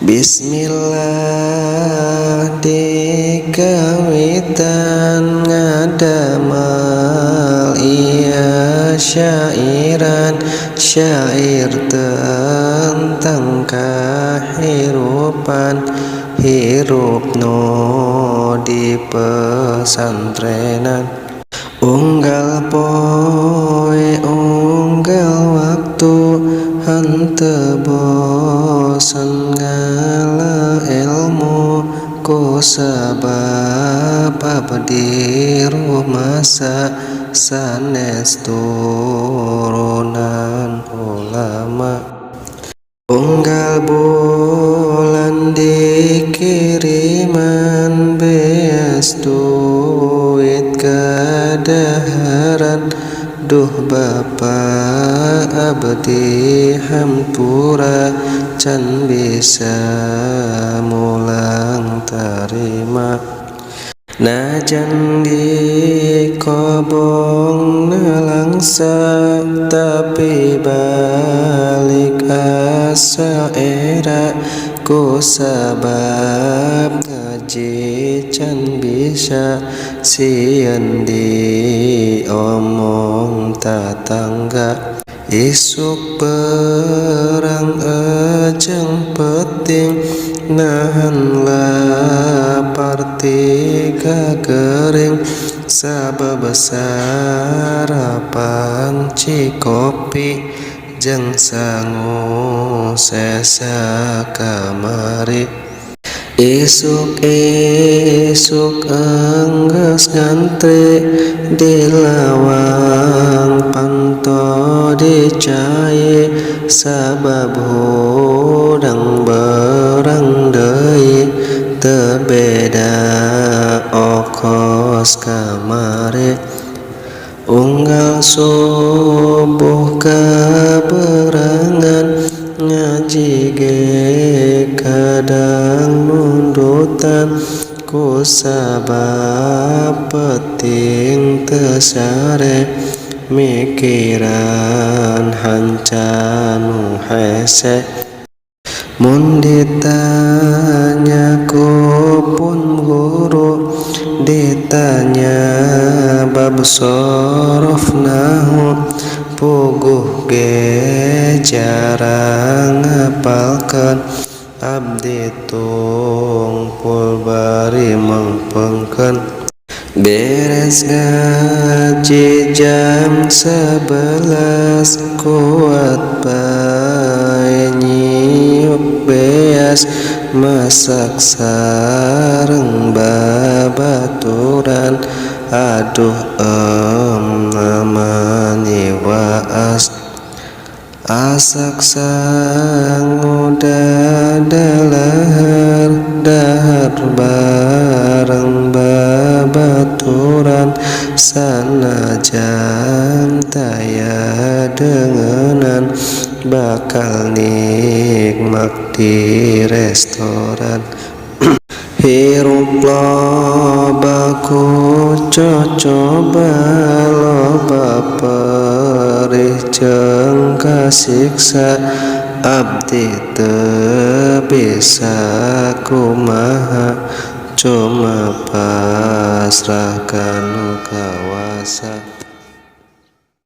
Bismillah dikawitan ngadamal iya syairan, syair tentang kahirupan hirup no di pesantrenan. Unggal poe unggal waktu hante bosan ngala ilmu ku sabab abdi rumasa sanes turunan ulama. Unggal bulan dikiriman beas duit kadaharan, duh bapa abdi hampura can bisa mulang tarima. Najan di kobong nelangsa tapi balik asa era ku sabab ngaji can bisa sieun diomong tatangga. Isuk perang ejeng peting nahan lapar tiga kering sabab sarapan cikopi jeung sangu sesa kamari. Isuk enggeus ngantri di lawang panto dicai sabab hudang berang deui teu beda okos kamari. Unggal subuh kaberangan ngaji ge kadang nundutan ku sabab peting teu sare mikiran hancanu hese. Mun ditanya ku pun guru ditanya bab sorof nahu puguh ge jarang ngapalkeun abdi tungpul bari mengpengkeun. Beres ngaji jam 11 kuat bae nyiuk beas masak sareng babaturan. Aduh namani waas asak sangu dadalahar dahar bareng babaturan sanajan taya dengenan bakal nikmat di restoran. Hirup lobaku cocoba loba perih jeung kasiksa abdi teu bisa kumaha cuma pasrah kanu kawasa.